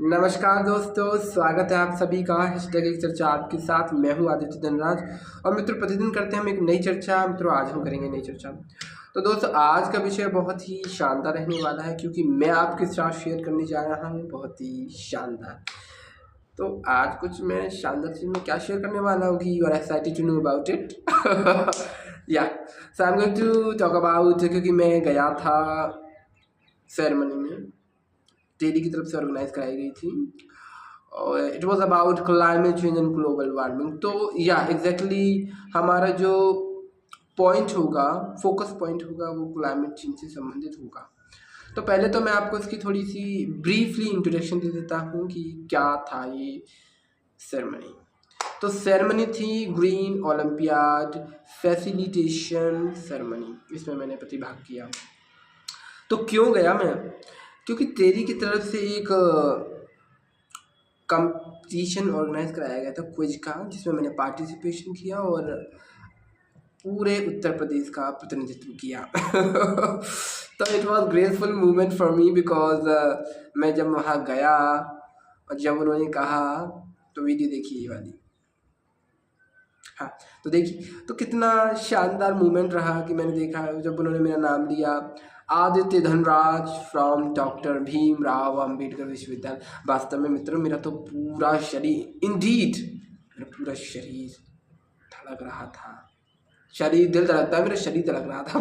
नमस्कार दोस्तों, स्वागत है आप सभी का हैशटैग एक चर्चा आपके साथ। मैं हूं आदित्य धनराज और मित्रों प्रतिदिन करते हैं हम एक नई चर्चा। मित्रों आज हम करेंगे नई चर्चा। तो दोस्तों आज का विषय बहुत ही शानदार रहने वाला है क्योंकि मैं आपके साथ शेयर करने जा रहा हूं बहुत ही शानदार। तो आज कुछ मैं शानदार चीज़ में क्या शेयर करने वाला हूँ कि you are excited to know about it. Yeah so I am going to talk about, क्योंकि मैं गया था सेरेमनी में, टेली की तरफ से ऑर्गेनाइज कराई गई थी और it was about climate change and global warming. तो या एग्जैक्टली हमारा जो पॉइंट होगा, फोकस पॉइंट होगा, वो क्लाइमेट चेंज से संबंधित होगा। तो पहले तो मैं आपको इसकी थोड़ी सी ब्रीफली इंट्रोडक्शन दे देता हूँ कि क्या था ये सेरेमनी। तो सेरेमनी थी ग्रीन ओलंपियाड फैसिलिटेशन सेरेमनी, इसमें मैंने प्रतिभाग किया। तो क्यों गया मैं? क्योंकि तेरी की तरफ से एक कंपटीशन ऑर्गेनाइज कराया गया था क्विज का, जिसमें मैंने पार्टिसिपेशन किया और पूरे उत्तर प्रदेश का प्रतिनिधित्व किया। तो it was grateful moment for me because मैं जब वहाँ गया और जब उन्होंने कहा, तो वीडियो देखिए ये वाली। हाँ, तो देखिए तो कितना शानदार मोमेंट रहा कि मैंने देखा जब उन्होंने मेरा नाम लिया, आदित्य धनराज फ्रॉम डॉक्टर भीमराव अंबेडकर विश्वविद्यालय। वास्तव में मित्रों मेरा तो पूरा शरीर, इंडीड मेरा पूरा शरीर धड़क रहा था। शरीर दिल धड़कता है, मेरा शरीर धड़क रहा था।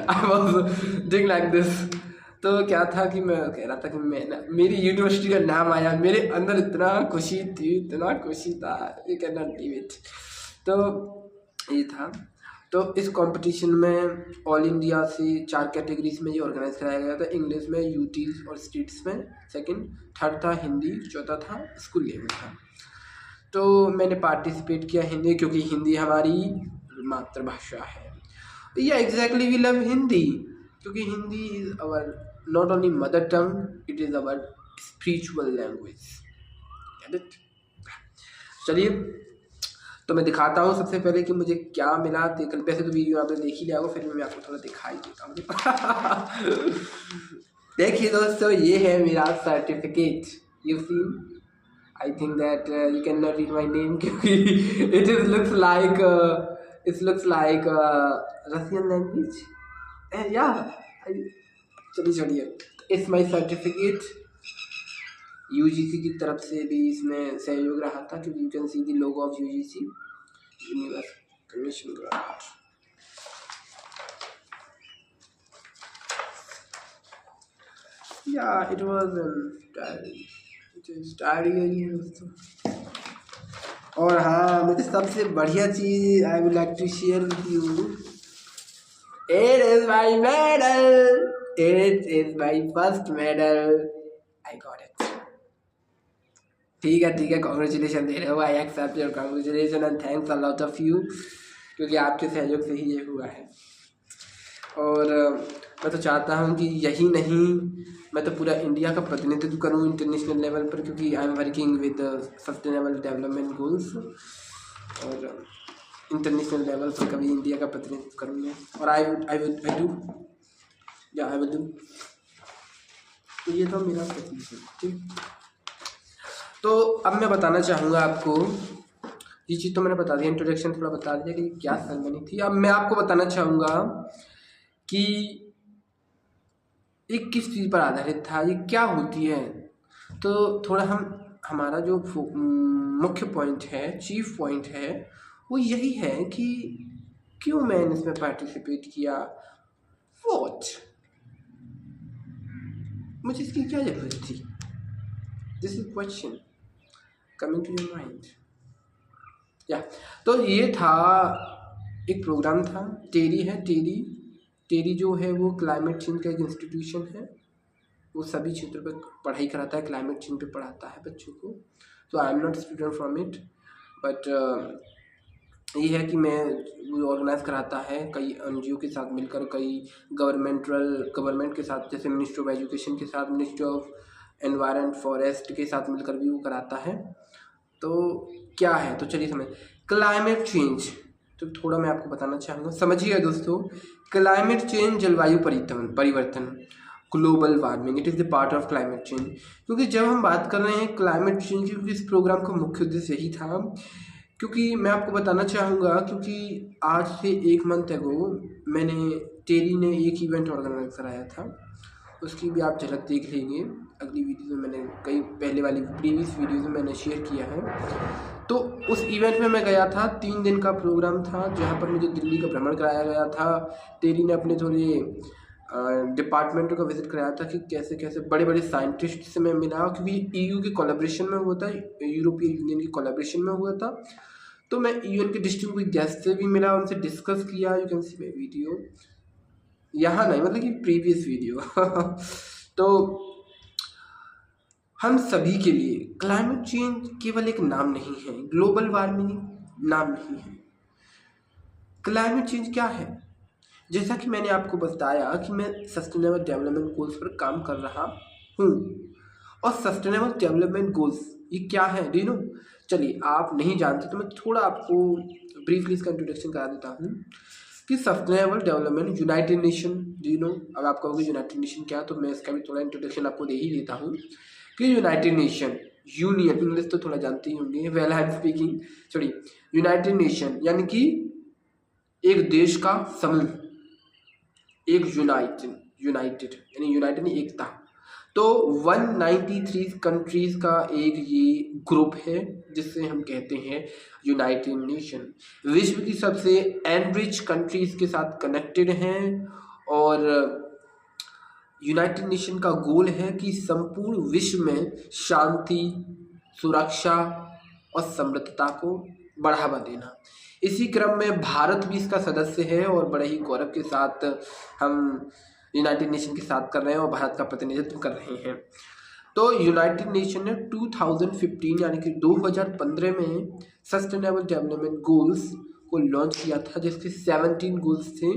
I was doing like this. तो क्या था कि मैं कह रहा था कि मैं ना, मेरी यूनिवर्सिटी का नाम आया, मेरे अंदर इतना खुशी थी, इतना खुशी था, you can not believe it. तो ये था। तो इस कंपटीशन में ऑल इंडिया से 4 कैटेगरीज में ये ऑर्गेनाइज कराया गया था। इंग्लिश में, यूटीज और स्टेट्स में सेकंड, थर्ड था हिंदी, चौथा था स्कूल लेवल था। तो मैंने पार्टिसिपेट किया हिंदी, क्योंकि हिंदी हमारी मातृभाषा है। या एग्जैक्टली वी लव हिंदी, क्योंकि Hindi is our not only mother tongue, it is our spiritual language. चलिए तो मैं दिखाता हूँ सबसे पहले कि मुझे क्या मिला। वैसे तो वीडियो आपने देख ही लिया होगा, फिर मैं आपको थोड़ा दिखाई देता हूँ। देखिए दोस्तों, ये है मेरा certificate. You see, I think that you can not read my name, क्योंकि it is looks like Russian language. Yeah चलिए चलिए, इट्स माई सर्टिफिकेट। यूजीसी की तरफ से भी इसमें सहयोग रहा था, क्योंकि you can see the logo of UGC, university commission grant. Yeah it was diary है दोस्तों। और हाँ, मुझे सबसे बढ़िया चीज़ I would like to share with you, it is my medal, it is my first medal, I got it. ठीक है, कॉन्ग्रेचुलेशन दे रहे हो, I accept your congratulation and thanks a lot of you, क्योंकि आपके सहयोग से ही ये हुआ है। और मैं तो चाहता हूँ कि यही नहीं, मैं तो पूरा इंडिया का प्रतिनिधित्व करूँ इंटरनेशनल लेवल पर, क्योंकि I am working with sustainable development goals, और इंटरनेशनल लेवल पर कभी इंडिया का प्रतिनिधित्व करूँगा। और आई विल डू। तो ये तो मेरा प्रतिनिधित्व, ठीक। तो अब मैं बताना चाहूँगा आपको, ये चीज़ तो मैंने बता दिया, इंट्रोडक्शन थोड़ा बता दिया कि क्या सेरेमनी थी। अब मैं आपको बताना चाहूँगा कि ये किस चीज़ पर आधारित था, ये क्या होती है। तो थोड़ा हमारा जो मुख्य पॉइंट है, चीफ पॉइंट है, वो यही है कि क्यों मैंने इसमें पार्टिसिपेट किया, वॉट, मुझे इसकी क्या ज़रूरत थी। This is question coming to your mind. या तो ये था, एक प्रोग्राम था, टेरी है, टेरी जो है वो क्लाइमेट चेंज का एक इंस्टीट्यूशन है। वो सभी क्षेत्रों पर पढ़ाई कराता है, क्लाइमेट चेंज पे पढ़ाता है बच्चों को। तो I am not student from it, but ये है कि मैं वो ऑर्गेनाइज कराता है कई एनजीओ के साथ मिलकर, कई गवर्नमेंट के साथ, जैसे मिनिस्ट्री ऑफ एजुकेशन के साथ, मिनिस्ट्री ऑफ एनवायरनमेंट फॉरेस्ट के साथ मिलकर भी वो कराता है। तो क्या है, तो चलिए समझ, क्लाइमेट चेंज। तो थोड़ा मैं आपको बताना चाहूँगा, समझिएगा दोस्तों। क्लाइमेट चेंज जलवायु परिवर्तन global warming, it is the part of climate change. क्योंकि जब हम बात कर रहे हैं क्लाइमेट चेंज की, क्योंकि इस प्रोग्राम का मुख्य उद्देश्य यही था, क्योंकि मैं आपको बताना चाहूँगा, क्योंकि आज से 1 मंथ अगो मैंने टेरी ने एक इवेंट ऑर्गेनाइज कराया था, उसकी भी आप झलक देख लेंगे अगली वीडियो में। मैंने कई पहले वाली प्रीवियस वीडियोज़ में मैंने शेयर किया है। तो उस इवेंट में मैं गया था, 3 दिन का प्रोग्राम था, जहाँ पर मुझे दिल्ली का भ्रमण कराया गया था। टेरी ने अपने थोड़े डिपार्टमेंटों का विजिट कराया था कि कैसे कैसे बड़े बड़े साइंटिस्ट से मैं मिला, क्योंकि ईयू के कोलैबोरेशन में हुआ था, यूरोपियन यूनियन की कोलैबोरेशन में हुआ था। तो मैं यूएन के डिस्ट्रिक्ट गेस्ट से भी मिला, उनसे डिस्कस किया। You can C my video, यहाँ नहीं मतलब कि प्रीवियस वीडियो तो हम सभी के लिए क्लाइमेट चेंज केवल एक नाम नहीं है, ग्लोबल वार्मिंग नाम नहीं है। क्लाइमेट चेंज क्या है? जैसा कि मैंने आपको बताया कि मैं सस्टेनेबल डेवलपमेंट गोल्स पर काम कर रहा हूँ। और सस्टेनेबल डेवलपमेंट गोल्स ये क्या है, डू यू नो? चलिए, आप नहीं जानते तो मैं थोड़ा आपको ब्रीफली इसका इंट्रोडक्शन करा देता हूँ कि sustainable development United nation, do you know? अब आप कहोगे यूनाइटेड नेशन क्या, तो मैं इसका भी थोड़ा इंट्रोडक्शन आपको दे ही देता हूँ कि यूनाइटेड नेशन, यूनियन, इंग्लिश तो थोड़ा जानते ही होंगे, well I am speaking, sorry, United nation यानी कि एक देश का समूह, एक यूनाइटेड यानी यूनाइटेड एकता। तो 193 कंट्रीज का एक ये ग्रुप है जिससे हम कहते हैं यूनाइटेड नेशन। विश्व की सबसे एनरिच कंट्रीज के साथ कनेक्टेड हैं और यूनाइटेड नेशन का गोल है कि संपूर्ण विश्व में शांति, सुरक्षा और समृद्धता को बढ़ावा देना। इसी क्रम में भारत भी इसका सदस्य है और बड़े ही गौरव के साथ हम यूनाइटेड नेशन के साथ कर रहे हैं और भारत का प्रतिनिधित्व कर रहे हैं। तो यूनाइटेड नेशन ने 2015 यानी कि 2015 में सस्टेनेबल डेवलपमेंट गोल्स को लॉन्च किया था, जिसके 17 गोल्स थे।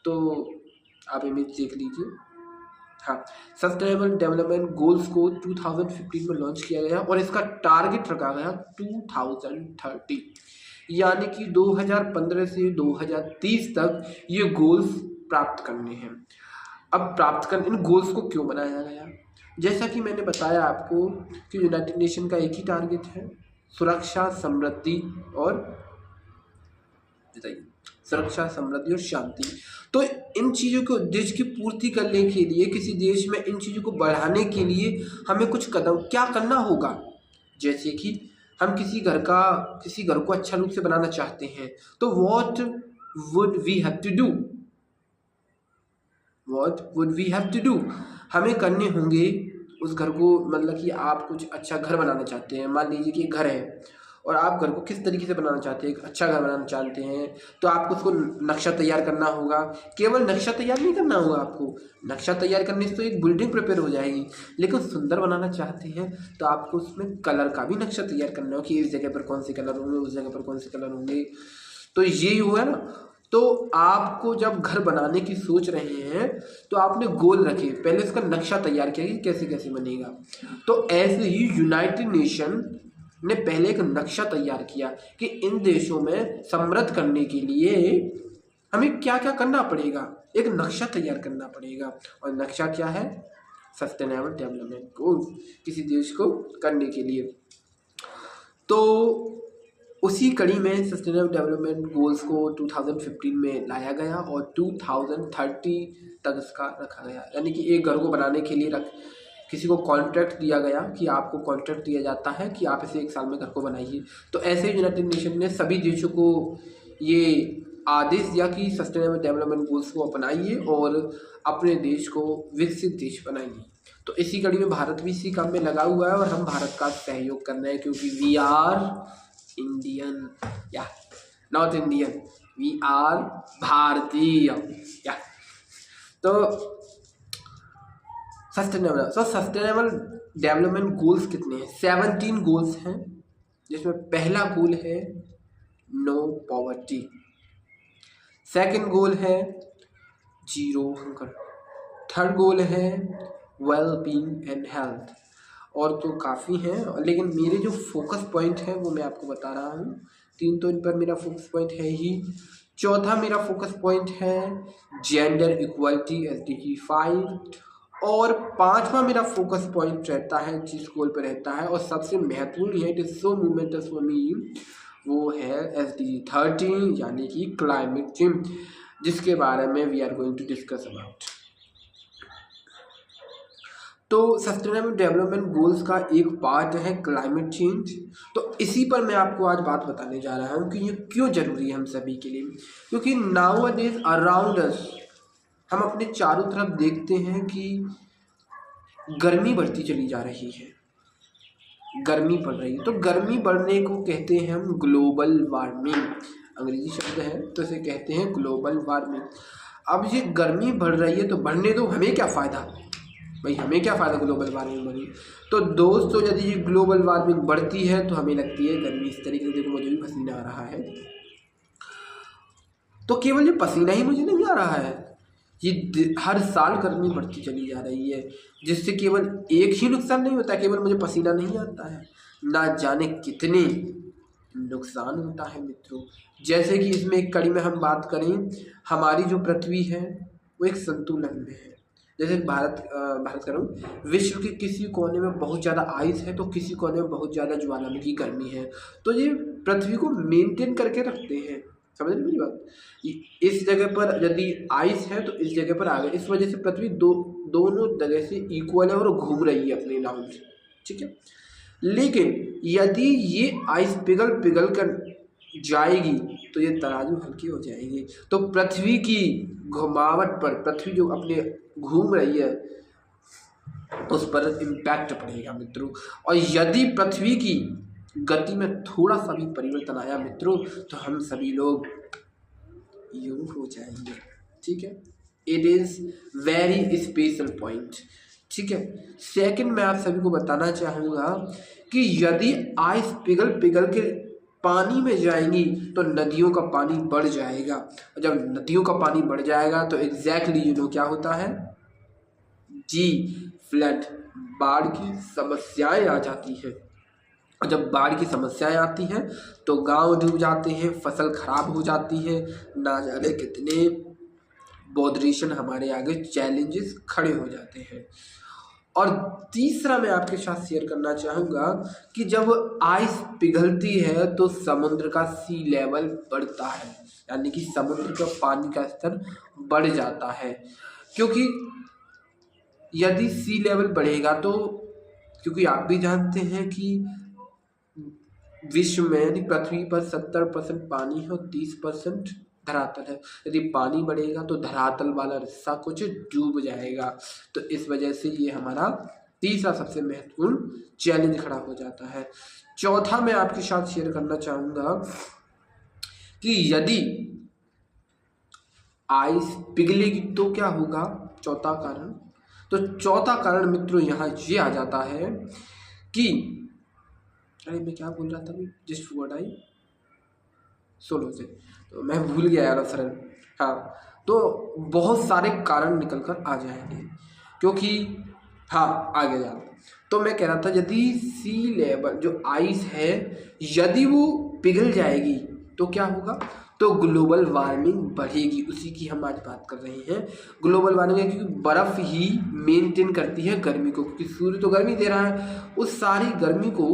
तो आप इमेज देख लीजिए। हाँ, सस्टेनेबल डेवलपमेंट गोल्स को 2015 में लॉन्च किया गया और इसका टारगेट रखा गया 2030, यानी कि 2015 से 2030 तक ये गोल्स प्राप्त करने हैं। अब प्राप्त कर इन गोल्स को क्यों बनाया गया? जैसा कि मैंने बताया आपको कि यूनाइटेड नेशन का एक ही टारगेट है, सुरक्षा, समृद्धि और बताइए, सुरक्षा, समृद्धि और शांति। तो इन चीज़ों के उद्देश्य की पूर्ति करने के लिए, किसी देश में इन चीज़ों को बढ़ाने के लिए हमें कुछ कदम क्या करना होगा। जैसे कि हम किसी घर को अच्छा रूप से बनाना चाहते हैं, तो what would we have to do? What would we have to do? हमें करने होंगे उस घर को, मतलब कि आप कुछ अच्छा घर बनाना चाहते हैं। मान लीजिए कि एक घर है और आप घर को किस तरीके से बनाना चाहते हैं, एक अच्छा घर बनाना चाहते हैं, तो आपको उसको नक्शा तैयार करना होगा। केवल नक्शा तैयार नहीं करना होगा आपको, नक्शा तैयार करने से तो एक बिल्डिंग प्रिपेयर हो जाएगी, लेकिन सुंदर बनाना चाहते हैं तो आपको उसमें कलर का भी नक्शा तैयार करना हो कि इस जगह पर कौन से कलर होंगे, उस जगह पर कौन से कलर होंगे। तो ये हुआ ना। तो आपको जब घर बनाने की सोच रहे हैं तो आपने गोल रखे, पहले उसका नक्शा तैयार किया कि कैसे कैसे बनेगा। तो ऐसे ही यूनाइटेड नेशन ने पहले एक नक्शा तैयार किया कि इन देशों में समृद्ध करने के लिए हमें क्या क्या करना पड़ेगा, एक नक्शा तैयार करना पड़ेगा। और नक्शा क्या है? सस्टेनेबल डेवलपमेंट गोल्स, किसी देश को करने के लिए। तो उसी कड़ी में सस्टेनेबल डेवलपमेंट गोल्स को 2015 में लाया गया और 2030 तक इसका रखा गया। यानी कि एक घर को बनाने के लिए किसी को कॉन्ट्रैक्ट दिया गया कि आपको कॉन्ट्रैक्ट दिया जाता है कि आप इसे 1 साल में घर को बनाइए। तो ऐसे यूनाइटेड नेशन ने सभी देशों को ये आदेश दिया कि सस्टेनेबल डेवलपमेंट गोल्स को अपनाइए और अपने देश को विकसित देश बनाइए। तो इसी कड़ी में भारत भी इसी काम में लगा हुआ है और हम भारत का सहयोग कर रहे हैं, क्योंकि वी आर इंडियन, या नॉट इंडियन, वी आर भारतीय, या। तो सस्टेनेबल डेवलपमेंट गोल्स कितने हैं? 17 गोल्स हैं, जिसमें पहला गोल है नो पॉवर्टी, सेकंड गोल है जीरो हंगर, थर्ड गोल है वेल बीइंग एंड हेल्थ। और तो काफ़ी हैं, लेकिन मेरे जो फोकस पॉइंट है वो मैं आपको बता रहा हूँ। 3 तो इन पर मेरा फोकस पॉइंट है ही। चौथा मेरा फोकस पॉइंट है जेंडर इक्वालिटी, SDG 5। और पांचवा मेरा फोकस पॉइंट रहता है जिस गोल पर रहता है और सबसे महत्वपूर्ण है, it is so moments for me, वो है SDG 13 यानी कि क्लाइमेट चेंज, जिसके बारे में we are going to discuss about. तो सस्टेनेबल डेवलपमेंट गोल्स का एक पार्ट है क्लाइमेट चेंज। तो इसी पर मैं आपको आज बात बताने जा रहा हूँ कि ये क्यों जरूरी है हम सभी के लिए, क्योंकि नाउ अ डेज अराउंड अस हम अपने चारों तरफ देखते हैं कि गर्मी बढ़ती चली जा रही है, गर्मी बढ़ रही है। तो गर्मी बढ़ने को कहते हैं हम ग्लोबल वार्मिंग, अंग्रेजी शब्द है तो इसे कहते हैं ग्लोबल वार्मिंग। अब ये गर्मी बढ़ रही है तो बढ़ने दो, हमें क्या फ़ायदा भाई, हमें क्या फ़ायदा ग्लोबल वार्मिंग बढ़ी। तो दोस्तों यदि ये ग्लोबल वार्मिंग बढ़ती है तो हमें लगती है गर्मी इस तरीके से, देखो मुझे भी पसीना आ रहा है, तो केवल ये पसीना ही मुझे नहीं आ रहा है, ये हर साल गर्मी बढ़ती चली जा रही है, जिससे केवल एक ही नुकसान नहीं होता, केवल मुझे पसीना नहीं आता है, ना जाने कितने नुकसान होता है मित्रों। जैसे कि इसमें एक कड़ी में हम बात करें, हमारी जो पृथ्वी है वो एक संतुलन में है। जैसे भारत कर रहा हूँ, विश्व के किसी कोने में बहुत ज़्यादा आइस है तो किसी कोने में बहुत ज़्यादा ज्वालामुखी गर्मी है, तो ये पृथ्वी को मेंटेन करके रखते हैं। समझ रहे मेरी बात, इस जगह पर यदि आइस है तो इस जगह पर आ गए, इस वजह से पृथ्वी दोनों जगह से इक्वल है और घूम रही है अपने राउंड, ठीक है। लेकिन यदि ये आइस पिघल पिघल कर जाएगी तो ये तराजू हल्की हो जाएगी, तो पृथ्वी की घुमावट पर, पृथ्वी जो अपने घूम रही है उस पर इम्पैक्ट पड़ेगा मित्रों। और यदि पृथ्वी की गति में थोड़ा सा भी परिवर्तन आया मित्रों तो हम सभी लोग यूं हो जाएंगे, ठीक है। It is very special point, ठीक है। सेकंड मैं आप सभी को बताना चाहूँगा कि यदि आइस पिघल पिघल के पानी में जाएंगी तो नदियों का पानी बढ़ जाएगा, और जब नदियों का पानी बढ़ जाएगा तो एग्जैक्टली क्या होता है जी, फ्लड, बाढ़ की समस्याएं आ जाती है। और जब बाढ़ की समस्याएं आती हैं तो गांव डूब जाते हैं, फसल खराब हो जाती है, ना जाने कितने बॉडरेशन हमारे आगे चैलेंजेस खड़े हो जाते हैं। और तीसरा मैं आपके साथ शेयर करना चाहूँगा कि जब आइस पिघलती है तो समुद्र का सी लेवल बढ़ता है, यानी कि समुद्र का पानी का स्तर बढ़ जाता है। क्योंकि यदि सी लेवल बढ़ेगा तो, क्योंकि आप भी जानते हैं कि विश्व में यानी पृथ्वी पर 70% पानी है और 30% धरातल है। यदि पानी बढ़ेगा तो धरातल वाला हिस्सा कुछ डूब जाएगा, तो इस वजह से ये हमारा तीसरा सबसे महत्वपूर्ण चैलेंज खड़ा हो जाता है। चौथा मैं आपके साथ शेयर करना चाहूँगा कि यदि आइस पिघलेगी तो क्या होगा, चौथा कारण। तो चौथा कारण मित्रों यहाँ ये आ जाता है कि, अरे मैं क्या बोल रहा था अभी, जस्ट वर्ड आई सोलो से, तो मैं भूल गया यार सर। हाँ, तो बहुत सारे कारण निकल कर आ जाएंगे, क्योंकि हाँ आगे जा, तो मैं कह रहा था यदि सी लेवल जो आइस है यदि वो पिघल जाएगी तो क्या होगा, तो ग्लोबल वार्मिंग बढ़ेगी। उसी की हम आज बात कर रहे हैं, ग्लोबल वार्मिंग है, क्योंकि बर्फ़ ही मेंटेन करती है गर्मी को, क्योंकि सूर्य तो गर्मी दे रहा है, उस सारी गर्मी को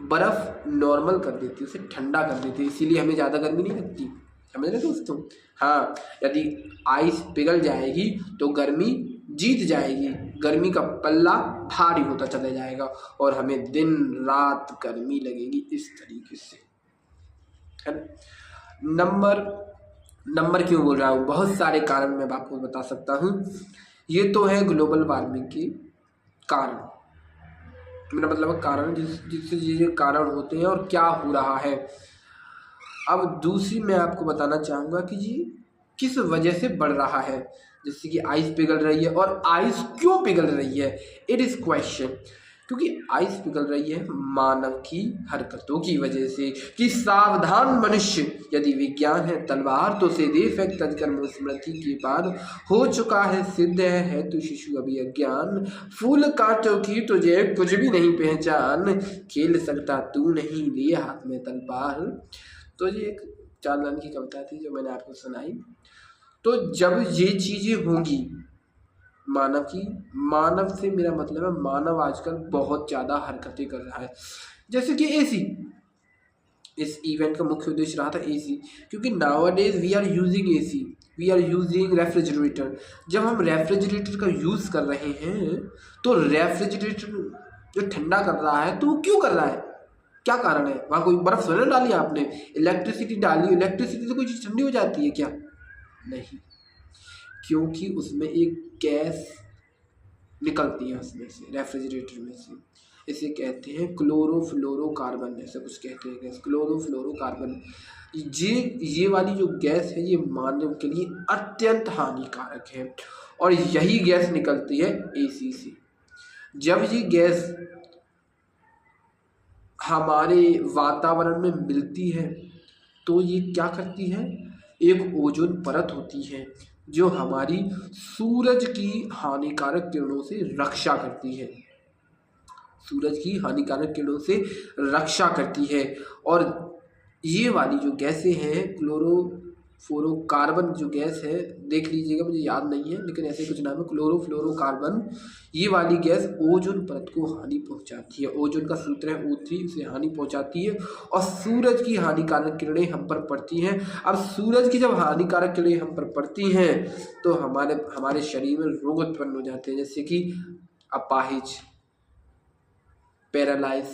बर्फ़ नॉर्मल कर देती है, उसे ठंडा कर देती है, इसीलिए हमें ज़्यादा गर्मी नहीं लगती। समझ रहे दोस्तों। हाँ, यदि आइस पिघल जाएगी तो गर्मी जीत जाएगी, गर्मी का पल्ला भारी होता चला जाएगा और हमें दिन रात गर्मी लगेगी, इस तरीके से, है ना। नंबर क्यों बोल रहा हूँ, बहुत सारे कारण मैं आपको बता सकता हूँ। ये तो है ग्लोबल वार्मिंग के कारण, मेरा मतलब कारण जिससे ये कारण होते हैं और क्या हो रहा है। अब दूसरी मैं आपको बताना चाहूँगा कि जी किस वजह से बढ़ रहा है, जैसे कि आइस पिघल रही है, और आइस क्यों पिघल रही है, इट इज़ क्वेश्चन। क्योंकि आइस पिघल रही है मानव की हरकतों की वजह से, कि सावधान मनुष्य, यदि विज्ञान है तलवार तो सीधे फेंक तजकर्म स्मृति के बाद हो चुका है सिद्ध है तू शिशु अभी अज्ञान, फूल कांटों की तुझे कुछ भी नहीं पहचान, खेल सकता तू नहीं लिए हाथ में तलवार। तो ये एक चांदलाल की कविता थी जो मैंने आपको सुनाई। तो जब ये चीज़ें होंगी मानव की, मानव से मेरा मतलब है मानव आजकल बहुत ज़्यादा हरकतें कर रहा है, जैसे कि एसी। इस इवेंट का मुख्य उद्देश्य रहा था एसी, क्योंकि nowadays we are using AC, we are using refrigerator. जब हम रेफ्रिजरेटर का यूज़ कर रहे हैं तो रेफ्रिजरेटर जो ठंडा कर रहा है तो वो क्यों कर रहा है, क्या कारण है? वहाँ कोई बर्फ़ थोड़ी ना डाली आपने, इलेक्ट्रिसिटी डाली, इलेक्ट्रिसिटी से कोई चीज़ ठंडी हो जाती है क्या? नहीं, क्योंकि उसमें एक गैस निकलती है उसमें से, रेफ्रिजरेटर में से। इसे कहते हैं क्लोरोफ्लोरोकार्बन, ऐसा कुछ कहते हैं गैस, क्लोरोफ्लोरोकार्बन। ये वाली जो गैस है ये मानव के लिए अत्यंत हानिकारक है, और यही गैस निकलती है एसी से। जब ये गैस हमारे वातावरण में मिलती है तो ये क्या करती है, एक ओजोन परत होती है जो हमारी सूरज की हानिकारक किरणों से रक्षा करती है, सूरज की हानिकारक किरणों से रक्षा करती है। और ये वाली जो गैसें हैं, क्लोरोफ्लोरोकार्बन जो गैस है, देख लीजिएगा, मुझे याद नहीं है लेकिन ऐसे कुछ नाम है, क्लोरोफ्लोरोकार्बन। ये वाली गैस ओजोन परत को हानि पहुंचाती है, ओजोन का सूत्र है O3, उसे हानि पहुंचाती है, और सूरज की हानिकारक किरणें हम पर पड़ती हैं। अब सूरज की जब हानिकारक किरणें हम पर पड़ती हैं तो हमारे शरीर में रोग उत्पन्न हो जाते हैं, जैसे कि अपाहिज, पैरालाइज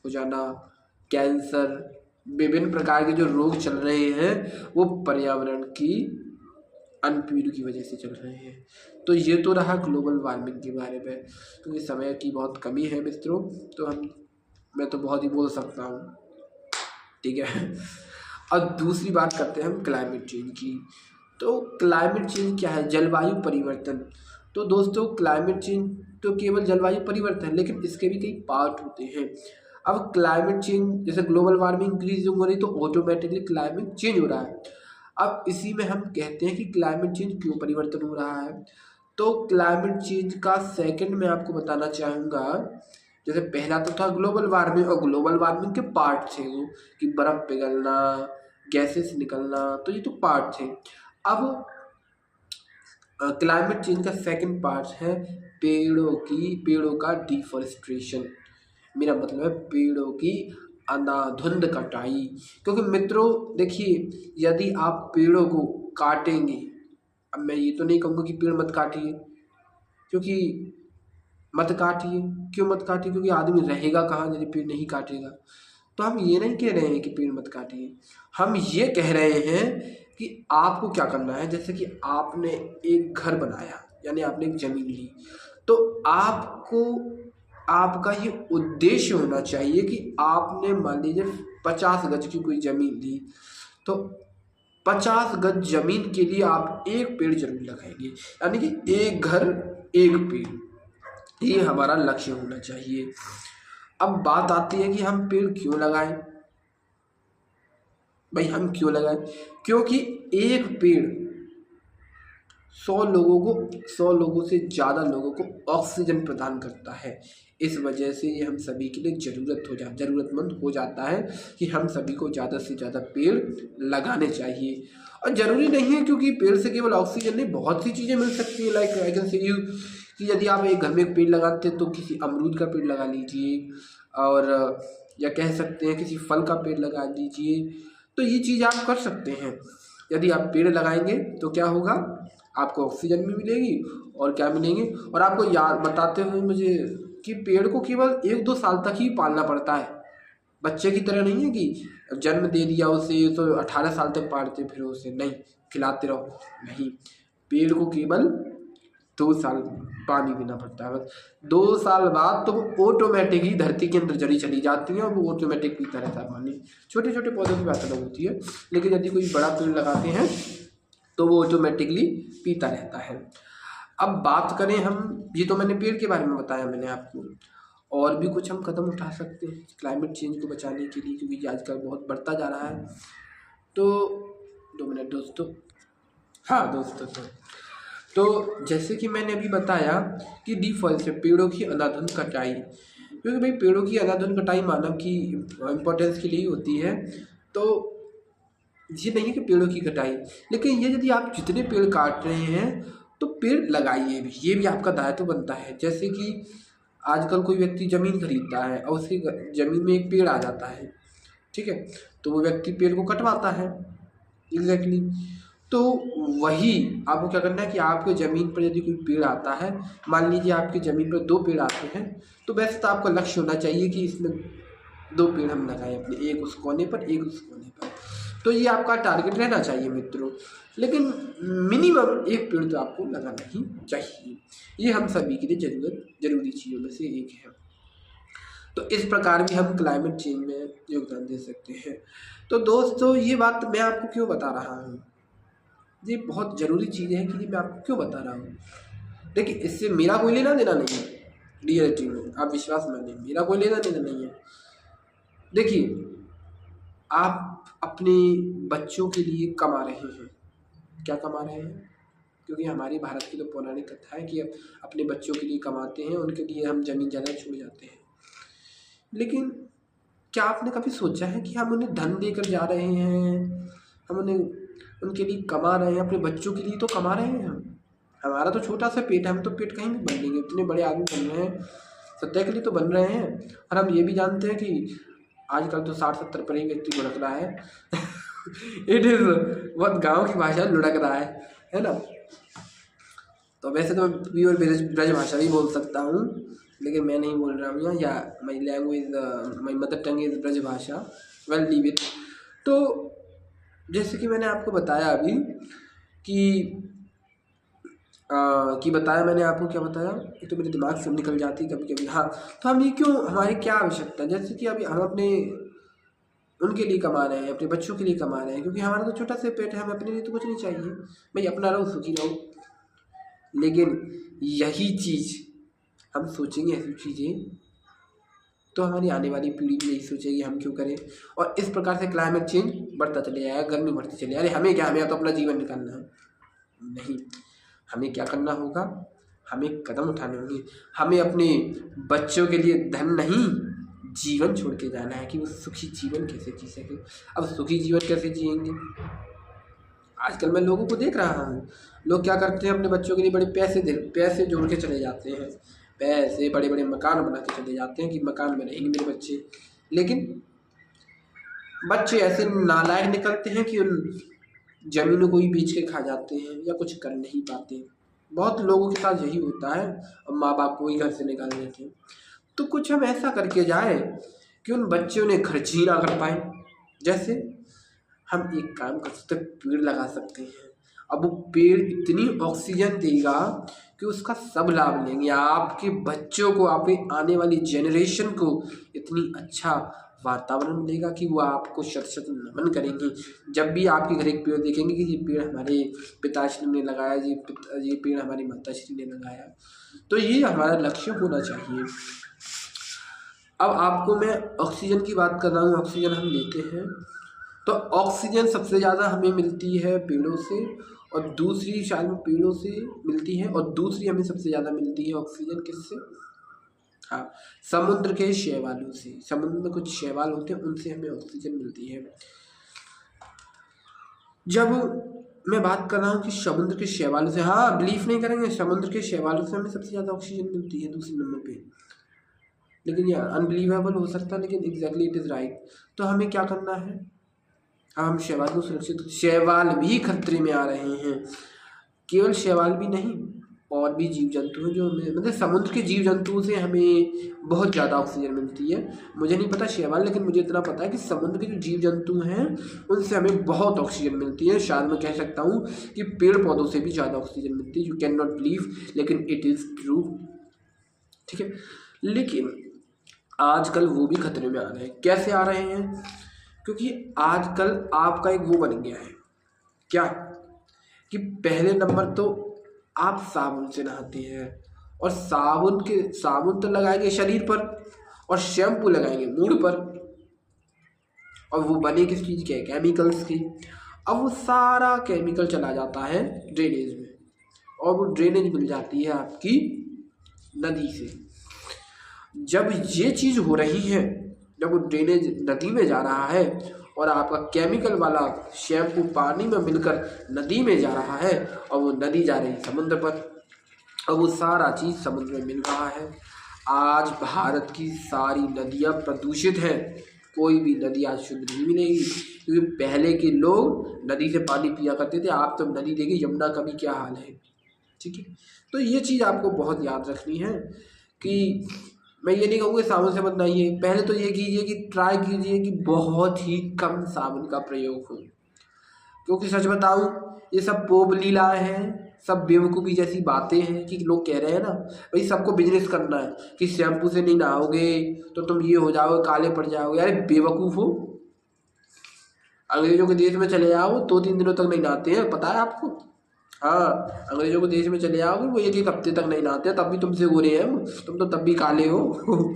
हो जाना, कैंसर, विभिन्न प्रकार के जो रोग चल रहे हैं वो पर्यावरण की अनपीढ़ की वजह से चल रहे हैं। तो ये तो रहा ग्लोबल वार्मिंग के बारे में, क्योंकि समय की बहुत कमी है मित्रों, तो मैं तो बहुत ही बोल सकता हूँ, ठीक है। अब दूसरी बात करते हैं हम क्लाइमेट चेंज की। तो क्लाइमेट चेंज क्या है? जलवायु परिवर्तन। तो दोस्तों क्लाइमेट चेंज तो केवल जलवायु परिवर्तन, लेकिन इसके भी कई पार्ट होते हैं। अब क्लाइमेट चेंज, जैसे ग्लोबल वार्मिंग इंक्रीज हो रही तो ऑटोमेटिकली क्लाइमेट चेंज हो रहा है। अब इसी में हम कहते हैं कि क्लाइमेट चेंज क्यों परिवर्तन हो रहा है। तो क्लाइमेट चेंज का सेकंड मैं आपको बताना चाहूँगा, जैसे पहला तो था ग्लोबल वार्मिंग, और ग्लोबल वार्मिंग के पार्ट थे वो, कि बर्फ़ पिघलना, गैसेस निकलना, तो ये तो पार्ट थे। अब क्लाइमेट चेंज का सेकंड पार्ट है पेड़ों का डिफॉरेस्टेशन। मेरा मतलब है पेड़ों की अंधाधुंध कटाई। क्योंकि मित्रों देखिए, यदि आप पेड़ों को काटेंगे, अब मैं ये तो नहीं कहूँगा कि पेड़ मत काटिए, क्योंकि मत काटिए, क्यों मत काटिए, क्योंकि आदमी रहेगा कहाँ यदि पेड़ नहीं काटेगा। तो हम ये नहीं कह रहे हैं कि पेड़ मत काटिए, हम ये कह रहे हैं कि आपको क्या करना है। जैसे कि आपने एक घर बनाया, यानी आपने एक ज़मीन ली, तो आपका ये उद्देश्य होना चाहिए कि आपने मान लीजिए 50 गज की कोई ज़मीन ली, तो 50 गज ज़मीन के लिए आप एक पेड़ जरूर लगाएंगे, यानी कि एक घर एक पेड़, ये हमारा लक्ष्य होना चाहिए। अब बात आती है कि हम पेड़ क्यों लगाएं। भाई हम क्यों लगाएं? क्योंकि एक पेड़ 100 लोगों से ज़्यादा लोगों को ऑक्सीजन प्रदान करता है। इस वजह से ये हम सभी के लिए ज़रूरतमंद हो जाता है कि हम सभी को ज़्यादा से ज़्यादा पेड़ लगाने चाहिए। और ज़रूरी नहीं है क्योंकि पेड़ से केवल ऑक्सीजन नहीं, बहुत सी चीज़ें मिल सकती है। Like I can say you कि यदि आप एक घर में एक पेड़ लगाते हैं तो किसी अमरूद का पेड़ लगा लीजिए, और या कह सकते हैं किसी फल का पेड़ लगा लीजिए। तो ये चीज़ आप कर सकते हैं। यदि आप पेड़ लगाएंगे तो क्या होगा, आपको ऑक्सीजन भी मिलेगी और क्या मिलेंगे। और आपको याद बताते हुए मुझे कि पेड़ को केवल 1-2 साल तक ही पालना पड़ता है, बच्चे की तरह नहीं है कि जन्म दे दिया उसे तो 18 साल तक पालते फिर उसे नहीं खिलाते रहो, नहीं, पेड़ को केवल 2 साल पानी देना पड़ता है बस। 2 साल बाद तो वो ऑटोमेटिक ही धरती के अंदर जड़ी चली जाती है और वो ऑटोमेटिक पीता रहता है पानी। छोटे छोटे पौधों की बात अलग होती है, लेकिन यदि कोई बड़ा पेड़ लगाते हैं तो वो ऑटोमेटिकली पीता रहता है। अब बात करें हम, ये तो मैंने पेड़ के बारे में बताया मैंने आपको, और भी कुछ हम कदम उठा सकते हैं क्लाइमेट चेंज को बचाने के लिए, क्योंकि आजकल बहुत बढ़ता जा रहा है। तो 2 मिनट दोस्तों, हाँ दोस्तों, तो जैसे कि मैंने अभी बताया कि डिफॉरेस्टेशन, पेड़ों की अंधाधुंध कटाई, क्योंकि भाई पेड़ों की अंधाधुंध कटाई मानव की इम्पोर्टेंस के लिए होती है। तो ये नहीं है कि पेड़ों की कटाई, लेकिन ये यदि आप जितने पेड़ काट रहे हैं तो पेड़ लगाइए भी, ये भी आपका दायित्व बनता है। जैसे कि आजकल कोई व्यक्ति ज़मीन खरीदता है और उसकी ज़मीन में एक पेड़ आ जाता है, ठीक है, तो वो व्यक्ति पेड़ को कटवाता है। एग्जैक्टली तो वही आपको क्या करना है कि आपके ज़मीन पर यदि कोई पेड़ आता है, मान लीजिए आपकी ज़मीन पर 2 पेड़ आते हैं, तो वैसे तो आपका लक्ष्य होना चाहिए कि इसमें 2 पेड़ हम लगाएं अपने, एक उस कोने पर एक उस कोने पर, तो ये आपका टारगेट रहना चाहिए मित्रों। लेकिन मिनिमम 1 पेड़ तो आपको लगाना ही चाहिए, ये हम सभी के लिए ज़रूरी चीज़ों में से एक है। तो इस प्रकार भी हम क्लाइमेट चेंज में योगदान दे सकते हैं। तो दोस्तों ये बात मैं आपको क्यों बता रहा हूँ, ये बहुत ज़रूरी चीज़ है कि ये मैं आपको क्यों बता रहा हूँ। देखिए इससे मेरा कोई लेना देना नहीं है, रियलिटी में आप विश्वास मानिए मेरा कोई लेना देना नहीं है। देखिए आप अपने बच्चों के लिए कमा रहे हैं, क्या कमा रहे हैं, क्योंकि हमारी भारत की तो पौराणिक कथा है कि अपने बच्चों के लिए कमाते हैं, उनके लिए हम ज़मीन ज़्यादा छोड़ जाते हैं। लेकिन क्या आपने कभी सोचा है कि हम उन्हें धन देकर जा रहे हैं, हम उन्हें उनके लिए कमा रहे हैं, अपने बच्चों के लिए तो कमा रहे हैं हम। हमारा तो छोटा सा पेट है, हम तो पेट कहीं भी बन लेंगे, इतने बड़े आदमी बन रहे हैं, सत्या के लिए तो बन रहे हैं। और हम ये भी जानते हैं कि आजकल तो 60-70 पर ही व्यक्ति लुढ़क रहा है इट इज़ बहुत गाँव की भाषा लुढ़क रहा है ना। तो वैसे तो मैं प्योर ब्रज भाषा भी बोल सकता हूँ, लेकिन मैं नहीं बोल रहा हूँ यहाँ, या my language my mother tongue is Braj भाषा, वेल लीव इट। तो जैसे कि मैंने आपको बताया अभी कि बताया मैंने आपको, क्या बताया, ये तो मेरे दिमाग से निकल जाती है कभी कभी। हाँ, तो हम ये क्यों, हमारी क्या आवश्यकता है, जैसे कि अभी हम अपने उनके लिए कमा रहे हैं, अपने बच्चों के लिए कमा रहे हैं, क्योंकि हमारा तो छोटा सा पेट है, हमें अपने लिए तो कुछ नहीं चाहिए, भाई अपना रहो सुखी रहो। लेकिन यही चीज़ हम सोचेंगे ऐसी चीज़ें तो हमारी आने वाली पीढ़ी भी यही सोचेगी हम क्यों करें, और इस प्रकार से क्लाइमेट चेंज बढ़ता चले जाएगा, गर्मी बढ़ती चली जाएगी। अरे हमें क्या, हमें तो अपना जीवन निकालना है, नहीं, हमें क्या करना होगा, हमें कदम उठाने होंगे, हमें अपने बच्चों के लिए धन नहीं जीवन छोड़ के जाना है कि वो सुखी जीवन कैसे जी सके। अब सुखी जीवन कैसे जिएंगे, आजकल मैं लोगों को देख रहा हूँ, लोग क्या करते हैं, अपने बच्चों के लिए बड़े पैसे जोड़ के चले जाते हैं, पैसे बड़े बड़े मकान बना के चले जाते हैं कि मकान में रहेंगे मेरे बच्चे। लेकिन बच्चे ऐसे नालायक निकलते हैं कि उन ज़मीनों को ही बेच के खा जाते हैं या कुछ कर नहीं पाते। बहुत लोगों के साथ यही होता है, और माँ बाप को ही घर से निकाल देते हैं। तो कुछ हम ऐसा करके जाए कि उन बच्चों ने खर्च ही ना कर पाए। जैसे हम एक काम कर सकते, पेड़ लगा सकते हैं। अब वो पेड़ इतनी ऑक्सीजन देगा कि उसका सब लाभ लेंगे, आपके बच्चों को, आपके आने वाली जनरेशन को इतनी अच्छा वातावरण मिलेगा कि वो आपको शत शत नमन करेंगे। जब भी आपके घर एक पेड़ देखेंगे कि ये पेड़ हमारे पिताश्री ने लगाया, ये पेड़ हमारी माताश्री ने लगाया, तो ये हमारा लक्ष्य होना चाहिए। अब आपको मैं ऑक्सीजन की बात कर रहा हूँ, ऑक्सीजन हम लेते हैं, तो ऑक्सीजन सबसे ज़्यादा हमें मिलती है पेड़ों से, और दूसरी शायद में पेड़ों से मिलती है, और दूसरी हमें सबसे ज़्यादा मिलती है ऑक्सीजन किससे, हाँ, समुद्र के शैवालों से। समुद्र में कुछ शैवाल होते हैं, उनसे हमें ऑक्सीजन मिलती है। जब मैं बात कर रहा हूँ कि समुद्र के शैवालों से, हाँ बिलीव नहीं करेंगे, समुद्र के शैवालों से हमें सबसे ज़्यादा ऑक्सीजन मिलती है दूसरे नंबर पे। लेकिन ये अनबिलीवेबल हो सकता है, लेकिन एग्जैक्टली इट इज़ राइट। तो हमें क्या करना है, हम शैवाल को सुरक्षित, शैवाल भी खतरे में आ रहे हैं, केवल शैवाल भी नहीं, और भी जीव जंतु हैं जो हमें, मतलब समुद्र के जीव जंतुओं से हमें बहुत ज़्यादा ऑक्सीजन मिलती है। मुझे नहीं पता शैवाल, लेकिन मुझे इतना पता है कि समुद्र के जो जीव जंतु हैं उनसे हमें बहुत ऑक्सीजन मिलती है। शायद मैं कह सकता हूँ कि पेड़ पौधों से भी ज़्यादा ऑक्सीजन मिलती है। यू कैन नॉट बिलीव, लेकिन इट इज़ ट्रू, ठीक है। लेकिन आजकल वो भी खतरे में आ रहे हैं। कैसे आ रहे हैं, क्योंकि आजकल आपका एक वो बन गया है, क्या कि पहले नंबर तो आप साबुन से नहाते हैं, और साबुन तो लगाएंगे शरीर पर, और शैम्पू लगाएंगे मूड पर, और वो बने किस चीज़ के, केमिकल्स की। अब वो सारा केमिकल चला जाता है ड्रेनेज में, और वो ड्रेनेज मिल जाती है आपकी नदी से। जब ये चीज़ हो रही है, जब वो ड्रेनेज नदी में जा रहा है और आपका केमिकल वाला शैम्पू पानी में मिलकर नदी में जा रहा है और वो नदी जा रही समुद्र पर और वो सारा चीज़ समुद्र में मिल रहा है। आज भारत की सारी नदियाँ प्रदूषित हैं, कोई भी नदी आज शुद्ध नहीं मिलेगी, क्योंकि पहले के लोग नदी से पानी पिया करते थे। आप तो नदी देखिए, यमुना का भी क्या हाल है। ठीक है, तो ये चीज़ आपको बहुत याद रखनी है कि मैं ये नहीं कहूँगा साबुन से मत नहाइए, पहले तो ये कीजिए कि ट्राई कीजिए कि बहुत ही कम साबुन का प्रयोग हो, क्योंकि सच बताऊँ ये सब पोप लीलाएँ हैं, सब बेवकूफ़ी जैसी बातें हैं कि लोग कह रहे हैं ना भाई सबको बिजनेस करना है कि शैम्पू से नहीं नहाओगे तो तुम ये हो जाओगे, काले पड़ जाओगे। अरे बेवकूफ़ हो, अंग्रेजों के देश में चले जाओ 2-3 दिनों तक नहीं नहाते हैं, पता है आपको। हाँ, अंग्रेजों के देश में चले जाओगे वो 1-1 हफ्ते तक नहीं नहाते हैं, तब भी तुमसे गोरे हैं, तुम तो तब भी काले हो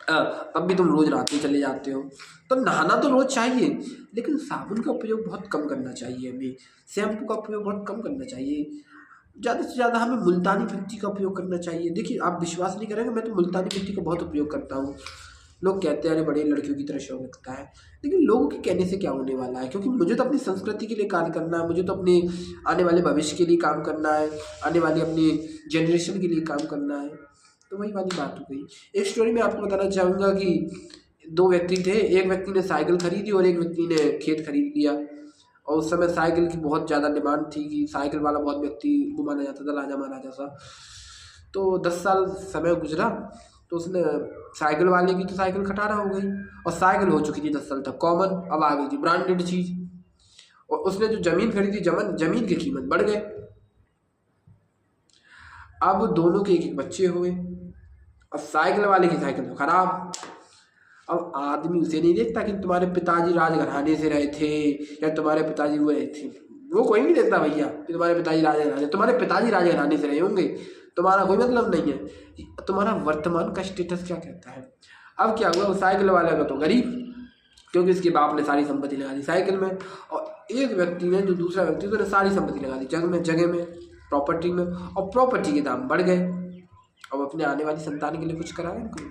तब भी तुम रोज़ नहाते चले जाते हो। तो नहाना तो रोज़ चाहिए, लेकिन साबुन का उपयोग बहुत कम करना चाहिए, हमें शैम्पू का उपयोग बहुत कम करना चाहिए। ज़्यादा से ज़्यादा हमें मुल्तानी मिट्टी का उपयोग करना चाहिए। देखिए आप विश्वास नहीं करेंगे, मैं तो मुल्तानी मिट्टी का बहुत उपयोग करता हूँ। लोग कहते हैं अरे बड़े लड़कियों की तरह शौक लगता है, लेकिन लोगों के कहने से क्या होने वाला है, क्योंकि मुझे तो अपनी संस्कृति के लिए कार्य करना है, मुझे तो अपने आने वाले भविष्य के लिए काम करना है, आने वाली अपनी जनरेशन के लिए काम करना है। तो वही वाली बात हो गई। एक स्टोरी मैं आपको बताना चाहूँगा कि 2 व्यक्ति थे, एक व्यक्ति ने साइकिल खरीदी और एक व्यक्ति ने खेत खरीद लिया। और उस समय साइकिल की बहुत ज़्यादा डिमांड थी कि साइकिल वाला बहुत व्यक्ति वो माना जाता था राजा महाराजा सा। तो 10 साल समय गुजरा तो उसने साइकिल वाले की तो साइकिल खटारा हो गई और साइकिल हो चुकी थी 10 साल तक कॉमन, अब आ गई थी ब्रांडेड चीज़। और उसने जो ज़मीन खरीदी, ज़मीन की कीमत बढ़ गए। अब दोनों के एक बच्चे हुए। अब साइकिल वाले की साइकिल तो खराब। अब आदमी उसे नहीं देखता कि तुम्हारे पिताजी राजघराने से रहे थे या तुम्हारे पिताजी वो रहे थे, वो कोई नहीं देखता भैया कि तुम्हारे पिताजी राजघराने, तुम्हारे पिताजी राजघराने से रहे होंगे, तुम्हारा कोई मतलब नहीं है। तुम्हारा वर्तमान का स्टेटस क्या कहता है। अब क्या हुआ, वो साइकिल वाले का तो गरीब, क्योंकि उसके बाप ने सारी संपत्ति लगा दी साइकिल में, और एक व्यक्ति ने जो दूसरा व्यक्ति तो सारी संपत्ति लगा दी जगह में प्रॉपर्टी में, और प्रॉपर्टी के दाम बढ़ गए। अब अपने आने वाली संतान के लिए कुछ कराया इनको।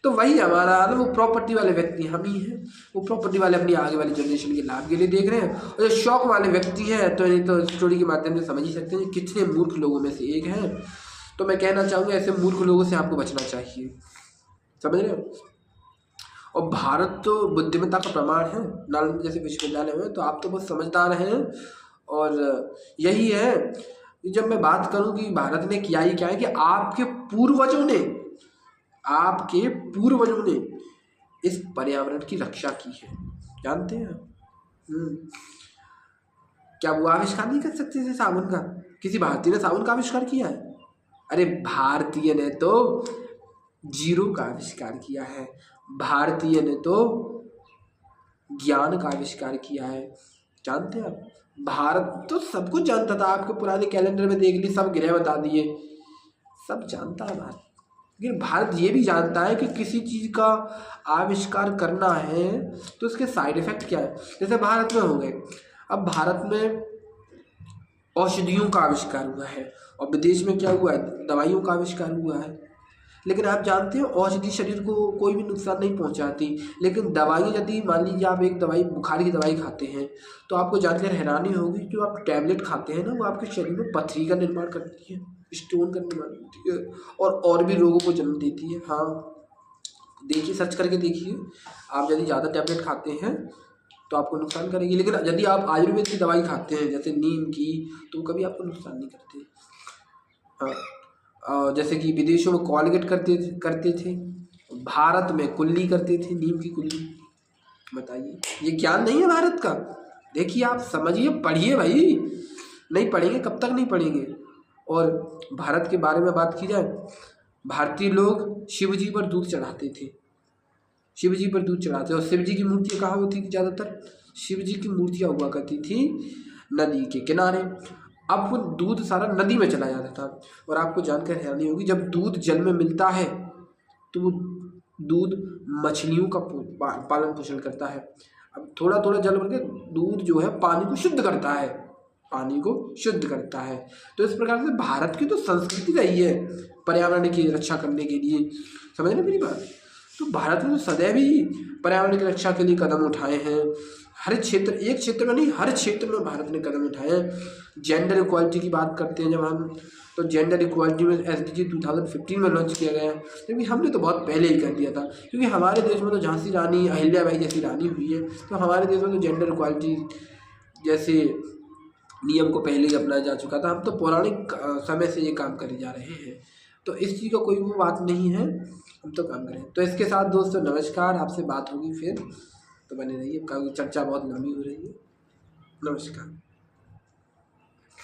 तो वही हमारा हाल, वो प्रॉपर्टी वाले व्यक्ति हम ही हैं। वो प्रॉपर्टी वाले अपनी आगे वाली जनरेशन के लाभ के लिए देख रहे हैं, और जो शौक वाले व्यक्ति हैं तो नहीं तो स्टोरी के माध्यम से समझ ही सकते हैं कितने मूर्ख लोगों में से एक हैं। तो मैं कहना चाहूँगा ऐसे मूर्ख लोगों से आपको बचना चाहिए, समझ रहे हो। और भारत तो बुद्धिमत्ता का प्रमाण है, नालंदा जैसे विश्वविद्यालय में, तो आप तो बहुत समझदार हैं। और यही है जब मैं बात करूं कि भारत ने किया ही क्या है कि आपके पूर्वजों ने इस पर्यावरण की रक्षा की है, जानते हैं। क्या वो आविष्कार नहीं कर सकते थे साबुन का? किसी भारतीय ने साबुन का आविष्कार किया है? अरे भारतीय ने तो जीरो का आविष्कार किया है, भारतीय ने तो ज्ञान का आविष्कार किया है, जानते हैं आप। भारत तो सब कुछ जानता था, आपके पुराने कैलेंडर में देख ली, सब ग्रह बता दिए, सब जानता है भारत। लेकिन भारत ये भी जानता है कि किसी चीज़ का आविष्कार करना है तो उसके साइड इफेक्ट क्या है। जैसे भारत में हो गए, अब भारत में औषधियों का आविष्कार हुआ है, और विदेश में क्या हुआ है, दवाइयों का आविष्कार हुआ है। लेकिन आप जानते हो औषधि शरीर को कोई भी नुकसान नहीं पहुंचाती, लेकिन दवाई यदि मान लीजिए आप एक दवाई बुखार की दवाई खाते हैं तो आपको जानकर हैरानी होगी, जो आप टैबलेट खाते हैं ना वो आपके शरीर में पथरी का निर्माण करती है, स्टोन का निर्माण करती है, और भी रोगों को जन्म देती है। हाँ देखिए, सर्च करके देखिए, आप यदि ज़्यादा टैबलेट खाते हैं तो आपको नुकसान करेगी, लेकिन यदि आप आयुर्वेद की दवाई खाते हैं जैसे नीम की तो कभी आपको नुकसान नहीं करते। हाँ, जैसे कि विदेशों में कॉलगेट करते थे, भारत में कुल्ली करते थे, नीम की कुल्ली। बताइए, ये ज्ञान नहीं है भारत का? देखिए आप समझिए, पढ़िए भाई, नहीं पढ़ेंगे कब तक नहीं पढ़ेंगे। और भारत के बारे में बात की जाए, भारतीय लोग शिव जी पर दूध चढ़ाते थे, शिव जी पर दूध चढ़ाते, और शिव जी की मूर्तियाँ कहाँ होती थी? ज़्यादातर शिव जी की मूर्तियाँ हुआ करती थी नदी के किनारे। अब वो दूध सारा नदी में चला जाता था, और आपको जानकर हैरानी होगी, जब दूध जल में मिलता है तो वो दूध मछलियों का पालन पोषण करता है। अब थोड़ा थोड़ा जल भर के दूध जो है पानी को शुद्ध करता है, पानी को शुद्ध करता है। तो इस प्रकार से भारत की तो संस्कृति रही है पर्यावरण की रक्षा करने के लिए, समझ रहे मेरी बात। तो भारत ने तो सदैव ही पर्यावरण की रक्षा के लिए कदम उठाए हैं। हर क्षेत्र, एक क्षेत्र में नहीं, हर क्षेत्र में भारत ने कदम उठाए हैं। जेंडर इक्वालिटी की बात करते हैं जब हम, तो जेंडर इक्वालिटी में SDG 2015 में लॉन्च किया गया है, क्योंकि हमने तो बहुत पहले ही कर दिया था। क्योंकि हमारे देश में तो झांसी रानी अहिल्याबाई जैसी रानी हुई है, तो हमारे देश में तो जेंडर इक्वालिटी जैसे नियम को पहले ही अपनाया जा चुका था। हम तो पौराणिक समय से ये काम करे जा रहे हैं, तो इस चीज़ का कोई वो बात नहीं है, हम तो काम करें। तो इसके साथ दोस्तों नमस्कार, आपसे बात होगी फिर, तो बने रहिए, चर्चा बहुत लंबी हो रही है। नमस्कार।